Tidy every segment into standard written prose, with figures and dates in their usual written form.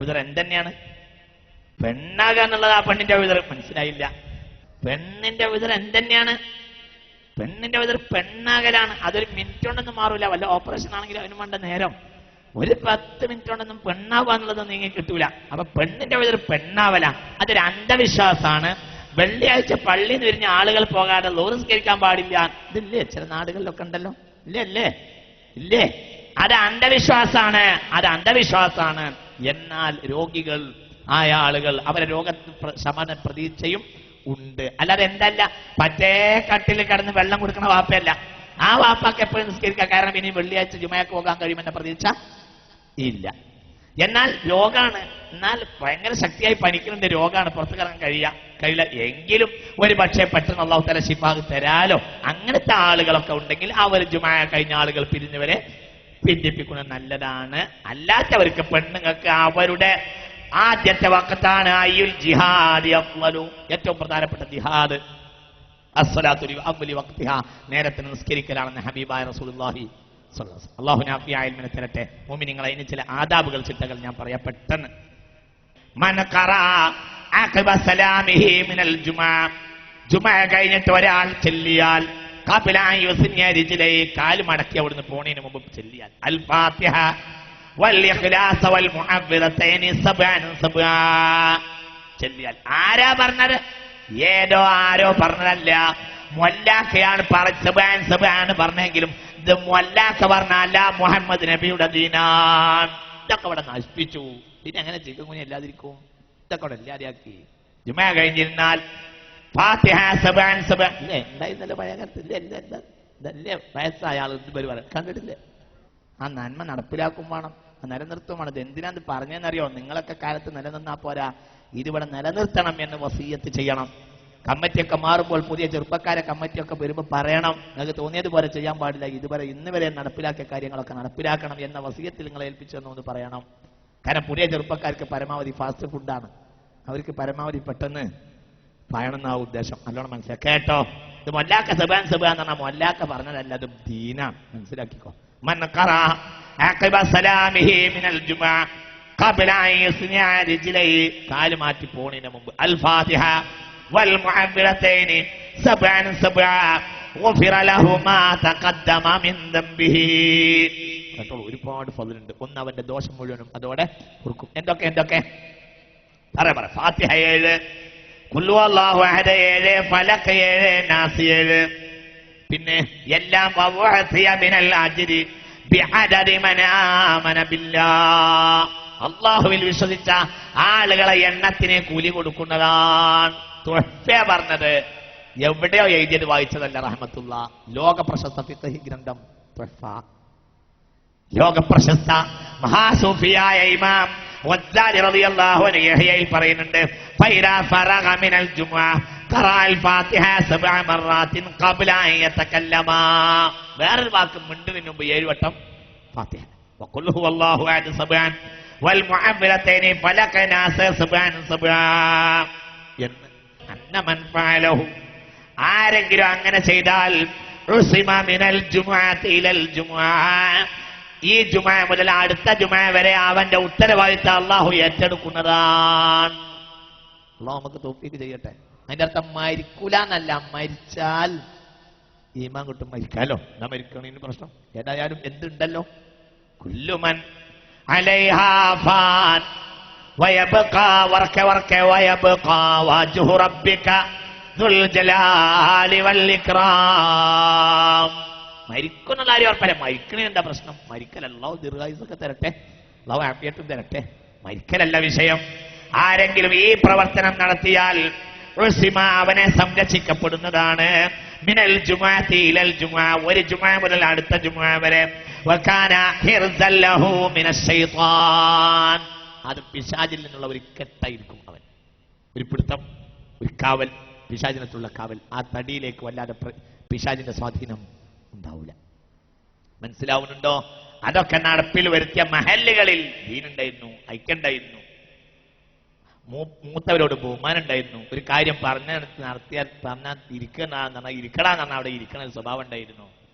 Whether എന്തെന്നെയാണ്? പെണ്ണാകുക എന്നുള്ളത് ആ പെണ്ണിന്റെ വിതർ. മനസ്സിലായില്ല. പെണ്ണിന്റെ വിതർ എന്തെന്നെയാണ്? പെണ്ണിന്റെ വിതർ പെണ്ണാകലാണ്. അതൊരു മിനിറ്റ് കൊണ്ടൊന്നും മാറൂല. വല്ല ഓപ്പറേഷൻ ആണെങ്കിലും അതിന് വേണ്ട നേരം. ഒരു 10 മിനിറ്റ് കൊണ്ടൊന്നും പെണ്ണാവുക എന്നുള്ളത് നീങ്ങി കിട്ടൂല. അപ്പൊ പെണ്ണിന്റെ വിതർ പെണ്ണാവല അതൊരു അന്ധവിശ്വാസമാണ്. വെള്ളിയാഴ്ച പള്ളിയിൽ നിന്ന് വിരിഞ്ഞ ആളുകൾ പോകാതെ ലോറിസ്കരിക്കാൻ പാടില്ല. ഇതില്ലേ ചില നാടുകളിലൊക്കെ ഉണ്ടല്ലോ. ഇല്ലേ? അത് അന്ധവിശ്വാസാണ്. എന്നാൽ രോഗികൾ ആയ ആളുകൾ അവരെ രോഗത്തിന് ശമന പ്രതീക്ഷയും ഉണ്ട്. അല്ലാതെ എന്തല്ല പറ്റേ കട്ടിൽ കിടന്ന് വെള്ളം കൊടുക്കണ വാപ്പയല്ല. ആ വാപ്പാക്ക് എപ്പോഴും നിസ്കരിക്കാം. കാരണം ഇനി വെള്ളിയാഴ്ച ജുമയ്ക്ക് പോകാൻ കഴിയുമെന്ന പ്രതീക്ഷ ഇല്ല. എന്നാൽ രോഗാണ്. എന്നാൽ ഭയങ്കര ശക്തിയായി പനിക്കുന്നുണ്ട്. രോഗാണ്. പുറത്തു ഇറങ്ങാൻ കഴിയില്ല. എങ്കിലും ഒരു പക്ഷേ പെട്ടെന്ന് അല്ലാഹു തആല ശിഫാ തരാലോ. അങ്ങനത്തെ ആളുകളൊക്കെ ഉണ്ടെങ്കിൽ അവർ ജുമഅ കഴിഞ്ഞ ആളുകൾ പിരിഞ്ഞവരെ പിന്തിപ്പിക്കുന്നത് നല്ലതാണ്. അല്ലാത്തവർക്ക് പെണ്ണുങ്ങൾക്ക് അവരുടെ ആദ്യത്തെ വഖത്താണ് അയ്യുൽ ജിഹാദി അഫ്ളലു, ഏറ്റവും പ്രധാനപ്പെട്ട ജിഹാദ് അസ്സലാത്തു ലിഅവ്വലി വഖ്തിഹാ, നേരത്തെ നിസ്കരിക്കലാണെന്ന് ഹബീബായ റസൂലുള്ളാഹി സ്വല്ലല്ലാഹു അലൈഹി വസല്ലം. അല്ലാഹു നാഫിയായ ഇൽമിനെ തരട്ടെ. മുഅ്മിനീങ്ങളെ, ഇനി ചില ആദാബുകൾ ചിട്ടകൾ ഞാൻ പറയാം പെട്ടെന്ന്. മൻ ഖറഅ അഖബ സലാമിഹി മിനൽ ജുമഅ കഴിഞ്ഞിട്ട് ഒരാൾ ചെല്ലിയാൽ ഖബല അൻ യുസ്നിയ റിജ്ലൈ, കാല് മടക്കി അവിടുന്ന് പോണതിന് മുമ്പ് ചെല്ലിയാൽ അൽ ഫാത്തിഹ വൽ ഇഖ്ലാസ് വൽ മുഅവ്വിദതൈനി സബ്അൻ സബ്ആ ചെല്ലിയാൽ. ആരാ പറഞ്ഞത്? ആരോ പറഞ്ഞതല്ല. മൊല്ലാക്കയാണ് സബ്ആൻ പറഞ്ഞെങ്കിലും ഇത് മൊല്ലാക്ക പറഞ്ഞല്ല, മുഹമ്മദ് നബിയുടെ ദീനാണ്. ഇതൊക്കെ ഇവിടെ നശിപ്പിച്ചു. പിന്നെ എങ്ങനെ ചിക്കൻകുനി എല്ലാതിരിക്കും? ഇതൊക്കെ ഇവിടെ എല്ലാരെയാക്കി. ജുമഅ കഴിഞ്ഞിരുന്നാൽ ഫാത്തിഹ സബ്ആൻ ഇല്ലേ ഉണ്ടായിരുന്നല്ലോ പഴയ കാലത്ത്. ഇതല്ലേ വയസ്സായ ആൾ പരിപാടി കണ്ടിട്ടില്ലേ? ആ നന്മ നടപ്പിലാക്കും വേണം, നിലനിർത്തും വേണം. ഇത് എന്തിനാന്ന് പറഞ്ഞെന്നറിയോ? നിങ്ങളൊക്കെ കാലത്ത് നിലനിന്നാ പോരാ, ഇതിവിടെ നിലനിർത്തണം എന്ന് വസിയത്ത് ചെയ്യണം. കമ്മിറ്റിയൊക്കെ മാറുമ്പോൾ പുതിയ ചെറുപ്പക്കാരെ കമ്മിറ്റിയൊക്കെ വരുമ്പോൾ പറയണം, നിങ്ങൾക്ക് തോന്നിയതുപോലെ ചെയ്യാൻ പാടില്ല, ഇതുവരെ ഇന്ന് വരെ നടപ്പിലാക്കിയ കാര്യങ്ങളൊക്കെ നടപ്പിലാക്കണം എന്ന വസിയത്തിൽ നിങ്ങളെ ഏൽപ്പിച്ചെന്ന് പറയണം. കാരണം പുതിയ ചെറുപ്പക്കാർക്ക് പരമാവധി ഫാസ്റ്റ് ഫുഡാണ്. അവർക്ക് പരമാവധി പെട്ടെന്ന് പറയണമെന്നാ ഉദ്ദേശം. നല്ലോണം മനസ്സിലാക്കി കേട്ടോ. ഇത് മൊല്ലാക്ക സബാൻ എന്ന് പറഞ്ഞാൽ മൊല്ലാക്ക പറഞ്ഞതല്ല, അത് ദീനാണ്. മനസ്സിലാക്കിക്കോ. മൻ ഖറഅ അഖബ സലാമിഹി മിനൽ ജുമഅ ഖബല അൻ യുസ്നിഅ റിജ്ലൈ, കാല് മാറ്റി പോണതിന് മുമ്പ് അൽ ഫാത്തിഹ വൽ മുഅവ്വിദതൈനി സബ്അൻ സബ്ആ ഗുഫിറ ലഹു മാ തഖദ്ദമ മിൻ ദംബിഹി. കേട്ടോ, ഒരുപാട് ഫളലുണ്ട്. ഒന്ന് അവന്റെ ദോഷം മുഴുവനും അതോടെ കുറുക്കും. എന്തൊക്കെ പറ. ഫാത്തിഹ 7, ഖുൽ ഹുവല്ലാഹു അഹദ് 7, ഫലഖ് 7, നാസ് 7. പിന്നെ എല്ലാം അള്ളാഹുവിൽ വിശ്വസിച്ച ആളുകളെ എണ്ണത്തിന് കൂലി കൊടുക്കുന്നതാണ്. പറഞ്ഞത് എവിടെയോ എഴുതിയത് വായിച്ചതല്ല. റഹ്മത്തുള്ള ലോക പ്രശസ്ത ഫിഖ്ഹ് ഗ്രന്ഥം ലോക പ്രശസ്ത മഹാസൂഫിയായ ഇമാം വദ്ദാലി റളിയല്ലാഹു അൻഹു യഹ്യയിൽ പറയുന്നുണ്ട്, ഫൈറാ ഫറഗ മിനൽ ജുമുഅ ഖറഅൽ ഫാത്തിഹ 7 മറാത്തിൻ ഖബ്ല അൻ യതകല്ലമ. വേറൊരു വാക്ക് മിണ്ടുന്നതിന് മുമ്പ് 7 വട്ടം ഫാത്തിഹ. വഖുൽ ഹുവല്ലാഹു അഹദ് 7 വൽ മുഅവ്വിദതൈനി ഫലഖ നാസ് 7 എന്ന്. അന്ന മൻ ഫഅലഹു, ആരെങ്കിലും അങ്ങനെ ചെയ്താൽ ഉസിമ മിനൽ ജുമുഅത്തി ഇലൽ ജുമുഅ, ഈ ജുമുഅ മുതൽ അടുത്ത ജുമുഅ വരെ അവന്റെ ഉത്തരവാദിത്തം അള്ളാഹു ഏറ്റെടുക്കുന്നതാണ്. അള്ളാഹു നമുക്ക് തൗഫീഖ് ചെയ്യട്ടെ. അതിന്റെ അർത്ഥം മരിക്കൂല എന്നല്ല, മരിച്ചാൽ ഈമാൻ കിട്ടും. മരിക്കാലോ, എന്നാ മരിക്കണതിന് പ്രശ്നം ഏതായാലും എന്തുണ്ടല്ലോ. കുല്ലുമൻ അലൈഹാ ഫാൻ വയബ്ഖാ വയബ്ഖാ വജ്ഹു റബ്ബിക ദുൽ ജലാലി വൽ ഇക്റാം. മരിക്കുന്ന ആരും ഉറപ്പല്ല. മരിക്കണേ എന്താ പ്രശ്നം? മരിക്കലല്ല. അല്ലാഹു ദീർഘായുസ്സൊക്കെ തരട്ടെ, അല്ലാഹു ആഫിയത്തും തരട്ടെ. മരിക്കലല്ല വിഷയം. ആരെങ്കിലും ഈ പ്രവർത്തനം നടത്തിയാൽ അവനെ സംരക്ഷിക്കപ്പെടുന്നതാണ്. മിനൽ ജുമുഅത്തി ഇലൽ ജുമുഅ, ഒരു ജുമുഅ മുതൽ അടുത്ത ജുമുഅ വരെ. വകാന ഹിർസൻ ലഹു മിനശ് ശൈത്താൻ, അത് പിശാചിൽ നിന്നുള്ള ഒരു കെട്ടായിരിക്കും. അവൻ ഒരു പിടുത്തം, ഒരു കാവൽ, പിശാചിനത്തുള്ള കാവൽ. ആ തടിയിലേക്ക് വല്ലാതെ പിശാചിന്റെ സ്വാധീനം ഉണ്ടാവില്ല. മനസ്സിലാവുന്നുണ്ടോ? അതൊക്കെ നടപ്പിൽ വരുത്തിയ മഹല്ലുകളിൽ ദീനുണ്ടായിരുന്നു, ഐക്യണ്ടായിരുന്നു, മൂത്തവരോട് ബഹുമാനം ഉണ്ടായിരുന്നു. ഒരു കാര്യം നടത്തിയാൽ പറഞ്ഞാൽ ഇരിക്കടാന്ന് പറഞ്ഞാൽ അവിടെ ഇരിക്കണ ഒരു സ്വഭാവം ഉണ്ടായിരുന്നു.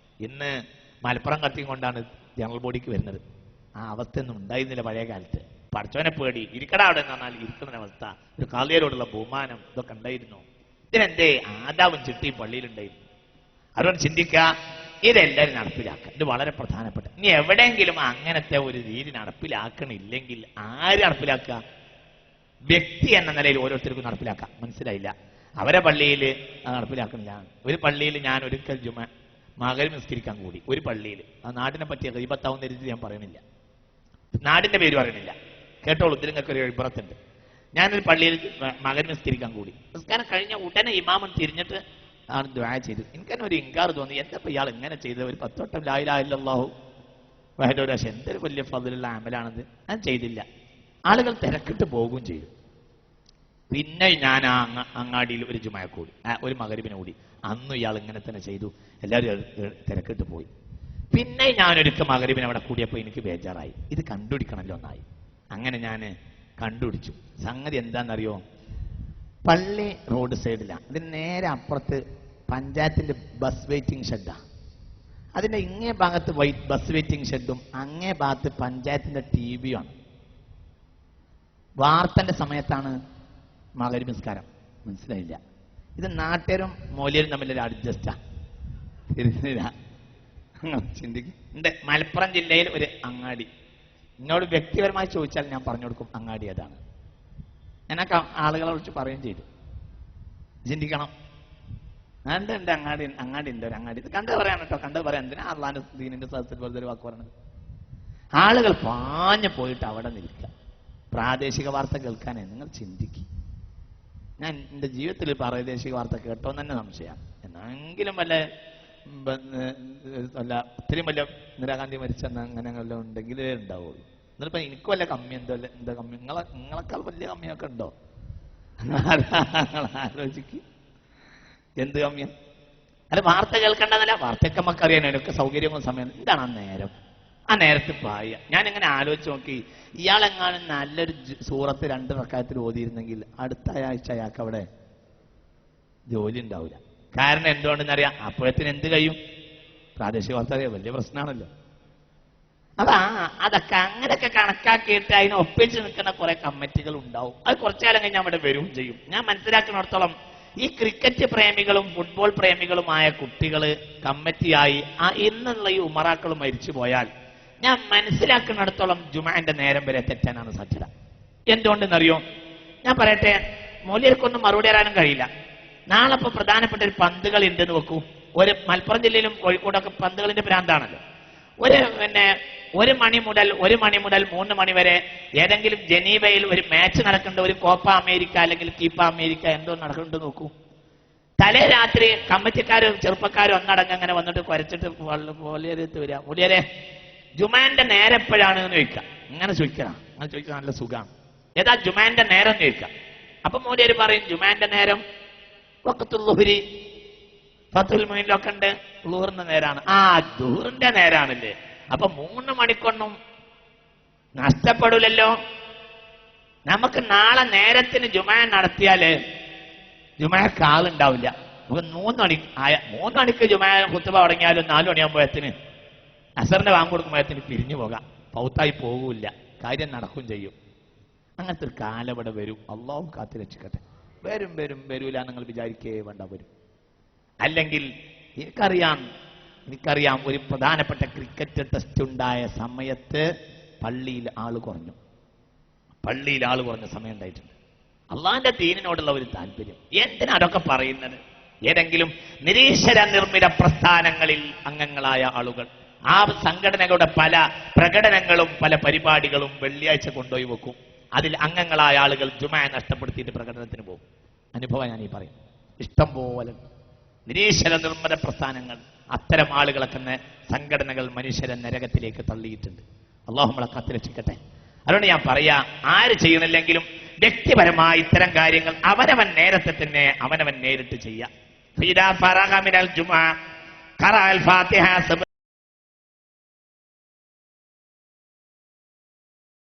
ഇന്ന് മലപ്പുറം കത്തിയും കൊണ്ടാണ് ജനറൽ ബോഡിക്ക് വരുന്നത്. ആ അവസ്ഥയൊന്നും ഉണ്ടായിരുന്നില്ല പഴയ കാലത്ത്. പഠിച്ചവനെ പേടി, ഇരിക്കട അവിടെ എന്ന് പറഞ്ഞാൽ ഇരിക്കുന്ന അവസ്ഥ, ഒരു കാളിയരോടുള്ള ബഹുമാനം, ഇതൊക്കെ ഉണ്ടായിരുന്നു. ഇതിനെന്തേ ആദാവും ചിട്ടയും പള്ളിയിലുണ്ടായിരുന്നു. അതുകൊണ്ട് ചിന്തിക്കുക, ഇതെല്ലാവരും നടപ്പിലാക്കുക. ഇത് വളരെ പ്രധാനപ്പെട്ട. ഇനി എവിടെയെങ്കിലും അങ്ങനത്തെ ഒരു രീതി നടപ്പിലാക്കണില്ലെങ്കിൽ ആര് നടപ്പിലാക്കുക? വ്യക്തി എന്ന നിലയിൽ ഓരോരുത്തർക്കും നടപ്പിലാക്കാം. മനസ്സിലായില്ല? അവരെ പള്ളിയിൽ നടപ്പിലാക്കണില്ല. ഒരു പള്ളിയിൽ ഞാൻ ഒരിക്കൽ മകരം നിസ്കരിക്കാൻ കൂടി, ഒരു പള്ളിയിൽ. ആ നാടിനെ പറ്റിയ ഗീബത്താവുന്ന രീതി ഞാൻ പറയണില്ല, നാടിന്റെ പേര് പറയണില്ല, കേട്ടോളൂ, ഇതിനൊക്കെ ഒരു ഇബ്രത്തുണ്ട്. ഞാനൊരു പള്ളിയിൽ മകരം നിസ്കരിക്കാൻ കൂടി. നിസ്കാരം കഴിഞ്ഞ ഉടനെ ഇമാമൻ തിരിഞ്ഞിട്ട് ആണ് ദുആ ചെയ്തു. എനിക്ക് തന്നെ ഒരു ഇൻകാർ തോന്നി, എന്താ ഇയാൾ ഇങ്ങനെ ചെയ്തത്? ഒരു 10 വട്ടം ലാ ഇലാഹ ഇല്ലല്ലാഹു വഹ്ദഹു ലാ ശരീക ലഹു, എന്തൊരു വലിയ ഫضലുള്ള അമലാണത്. ഞാൻ ചെയ്തില്ല. ആളുകൾ തിരക്കിട്ട് പോകുകയും ചെയ്തു. പിന്നെ ഞാൻ അങ്ങാടിയിൽ ഒരു ജുമഅ കൂടി, ഒരു മഗ്‌രിബിന് കൂടി. അന്നും ഇയാൾ ഇങ്ങനെ തന്നെ ചെയ്തു. എല്ലാവരും തിരക്കിട്ട് പോയി. പിന്നെ ഞാനൊരുക്ക മഗ്‌രിബിന് അവിടെ കൂടിയപ്പോൾ എനിക്ക് ബേജാറായി, ഇത് കണ്ടുപിടിക്കണമല്ലോ എന്നായി. അങ്ങനെ ഞാൻ കണ്ടുപിടിച്ചു. സംഗതി എന്താണെന്നറിയോ? പള്ളി റോഡ് സൈഡിലാണ്, അതിന് നേരെ അപ്പുറത്ത് പഞ്ചായത്തിന്റെ ബസ് വെയിറ്റിംഗ് ഷെഡാണ്. അതിന്റെ ഇങ്ങേ ഭാഗത്ത് ബസ് വെയിറ്റിംഗ് ഷെഡും അങ്ങേ ഭാഗത്ത് പഞ്ചായത്തിന്റെ ടിവിയാണ്. വാർത്തന്റെ സമയത്താണ് മഗ്‌രിബ് നിസ്കാരം. മനസ്സിലായില്ല? ഇത് നാട്ടുകാരും മൗലവിയും തമ്മിലൊരു അഡ്ജസ്റ്റാ. ചിന്തിക്കുന്നുണ്ട്. മലപ്പുറം ജില്ലയിൽ ഒരു അങ്ങാടി, നിങ്ങളോട് വ്യക്തിപരമായി ചോദിച്ചാൽ ഞാൻ പറഞ്ഞു കൊടുക്കും അങ്ങാടി ഏതാണ്. ഞാനൊക്കെ ആളുകളെ വിളിച്ച് പറയുകയും ചെയ്തു. ചിന്തിക്കണം. ഉണ്ട് അങ്ങാടി ഉണ്ട്, ഒരു അങ്ങാടി. ഇത് കണ്ടത് പറയാൻ കേട്ടോ, കണ്ടത് പറയാൻ. എന്തിനാ അള്ളാന്റെ ദീനിന്റെ സദസ്സിൽ വെറുതെ ഒരു വാക്ക് പറയണത്? ആളുകൾ പാഞ്ഞു പോയിട്ട് അവിടെ നിൽക്കുക, പ്രാദേശിക വാർത്ത കേൾക്കാനേ. നിങ്ങൾ ചിന്തിക്കുക. ഞാൻ എൻ്റെ ജീവിതത്തിൽ പ്രാദേശിക വാർത്ത കേട്ടോന്ന് തന്നെ സംശയമാണ്. എന്നെങ്കിലും വല്ല ഒത്തിരി വലിയ ഇന്ദിരാഗാന്ധി മരിച്ചെന്ന് അങ്ങനെ വല്ലതും ഉണ്ടെങ്കിലേ ഉണ്ടാവുള്ളൂ. എന്നിട്ടിപ്പോൾ എനിക്ക് വല്ല കമ്മി എന്താ കമ്മി? നിങ്ങളെക്കാൾ വലിയ കമ്മിയൊക്കെ ഉണ്ടോ? ആലോചിക്ക്, എന്ത് കമ്മിയാണ്? അല്ല, വാർത്ത കേൾക്കേണ്ടതല്ല, വാർത്തയൊക്കെ നമുക്ക് അറിയാൻ എനിക്ക് സൗകര്യങ്ങളും സമയം. എന്താണ് ആ നേരം? ആ നേരത്ത് പായ. ഞാനിങ്ങനെ ആലോചിച്ച് നോക്കി, ഇയാളെങ്ങാനും നല്ലൊരു സൂറത്ത് 2 റക്അത്തിൽ ഓതിയിരുന്നെങ്കിൽ അടുത്ത ആഴ്ച അയാൾക്ക് അവിടെ ജോലി ഉണ്ടാവില്ല. കാരണം എന്തുകൊണ്ടെന്നറിയാം? അപ്പോഴത്തിന് എന്ത് കഴിയും? പ്രാദേശിക വാർത്ത അറിയാം, വലിയ പ്രശ്നമാണല്ലോ. അതൊക്കെ അങ്ങനെയൊക്കെ കണക്കാക്കിയിട്ട് അതിനെ ഒപ്പിച്ച് നിൽക്കുന്ന കുറെ കമ്മിറ്റികൾ ഉണ്ടാവും. അത് കുറച്ചു കാലം കഴിഞ്ഞ് അവിടെ വരും ചെയ്യും. ഞാൻ മനസ്സിലാക്കുന്നിടത്തോളം ഈ ക്രിക്കറ്റ് പ്രേമികളും ഫുട്ബോൾ പ്രേമികളുമായ കുട്ടികൾ കമ്മിറ്റിയായി ഇന്നുള്ള ഈ ഉമറാക്കൾ മരിച്ചു പോയാൽ ഞാൻ മനസ്സിലാക്കുന്നിടത്തോളം ജുമഅന്റെ നേരം വരെ തെറ്റാനാണ് സാധ്യത. എന്തുകൊണ്ടെന്നറിയോ? ഞാൻ പറയട്ടെ, മൗലവിക്കൊന്നും മറുപടി തരാനും കഴിയില്ല. നാളെ ഇപ്പോൾ പ്രധാനപ്പെട്ട ഒരു പന്തുകളി ഉണ്ടെന്ന് വെക്കൂ. ഒരു മലപ്പുറം ജില്ലയിലും കോഴിക്കോടൊക്കെ പന്തുകളിന്റെ ഭ്രാന്താണല്ലോ. ഒരു മണി മുതൽ 3 മണി വരെ ഏതെങ്കിലും ജനീവയിൽ ഒരു മാച്ച് നടക്കേണ്ട, ഒരു കോപ്പ അമേരിക്ക അല്ലെങ്കിൽ കീപ്പ അമേരിക്ക എന്തോ നടക്കുന്നുണ്ട് നോക്കൂ. തലേ രാത്രി കമ്മിറ്റിക്കാരും ചെറുപ്പക്കാരും ഒന്നടങ്കം അങ്ങനെ വന്നിട്ട് കുരച്ചിട്ട് മൗലവിയത്ത് വരിക, മൗലവിയരെ ജുമാന്റെ നേരം എപ്പോഴാണ് എന്ന് ചോദിക്കാം. അങ്ങനെ ചോദിക്കണം. അങ്ങനെ ചോദിക്കാൻ നല്ല സുഖമാണ്. ഏതാ ജുമാന്റെ നേരം എന്ന് ചോദിക്കാം. അപ്പൊ മൗലവി പറയും ജുമാന്റെ നേരം വഖത്തുൽ ളുഹ്രി, ഫത്തുൽ മുഈനിലൊക്കെ ഉണ്ട്, ളുഹറിന്റെ നേരാണ്. ദുഹറിന്റെ നേരാണല്ലേ? അപ്പൊ 3 മണിക്കൊന്നും നഷ്ടപ്പെടില്ലല്ലോ. നമുക്ക് നാളെ നേരത്തിന് ജുമാ നടത്തിയാല് ജുമാക്ക് ആളുണ്ടാവില്ല. നമുക്ക് 3 മണിക്ക് ജുമാ ഖുത്ബ തുടങ്ങിയാലും 4 മണിയാകുമ്പോഴത്തിന് അസറിന്റെ വാങ്ങ് കൊടുക്കുമ്പോഴത്തിന് പിരിഞ്ഞു പോകാം. പൗത്തായി പോകൂല്ല, കാര്യം നടക്കും ചെയ്യും. അങ്ങനത്തെ ഒരു കാലം ഇവിടെ വരും. അള്ളാഹു കാത്തു രക്ഷിക്കട്ടെ. വരൂല നിങ്ങൾ വിചാരിക്കേ വേണ്ട, വരും. അല്ലെങ്കിൽ എനിക്കറിയാം ഒരു പ്രധാനപ്പെട്ട ക്രിക്കറ്റ് ടെസ്റ്റ് ഉണ്ടായ സമയത്ത് പള്ളിയിൽ ആള് കുറഞ്ഞ സമയം ഉണ്ടായിട്ടുണ്ട്. അള്ളാന്റെ ദീനിനോടുള്ള ഒരു താല്പര്യം. എന്തിനാ അതൊക്കെ പറയുന്നത്? ഏതെങ്കിലും നിരീശ്വര നിർമ്മിത പ്രസ്ഥാനങ്ങളിൽ അംഗങ്ങളായ ആളുകൾ ആ സംഘടനകളുടെ പല പ്രകടനങ്ങളും പല പരിപാടികളും വെള്ളിയാഴ്ച കൊണ്ടുപോയി വെക്കും. അതിൽ അംഗങ്ങളായ ആളുകൾ ജുമാ നഷ്ടപ്പെടുത്തിയിട്ട് പ്രകടനത്തിന് പോകും. അനുഭവം ഞാൻ ഈ പറയും. ഇഷ്ടം പോലെ നിരീശ്വര നിർമ്മിത പ്രസ്ഥാനങ്ങൾ, അത്തരം ആളുകളൊക്കെ സംഘടനകൾ മനുഷ്യരെ നരകത്തിലേക്ക് തള്ളിയിട്ടുണ്ട്. അല്ലാഹു നമ്മളെ കാത്തുരക്ഷിക്കട്ടെ. അതുകൊണ്ട് ഞാൻ പറയാ, ആര് ചെയ്യണില്ലെങ്കിലും വ്യക്തിപരമായി ഇത്തരം കാര്യങ്ങൾ അവനവൻ നേരത്തെ തന്നെ അവനവൻ നേരിട്ട് ചെയ്യാം.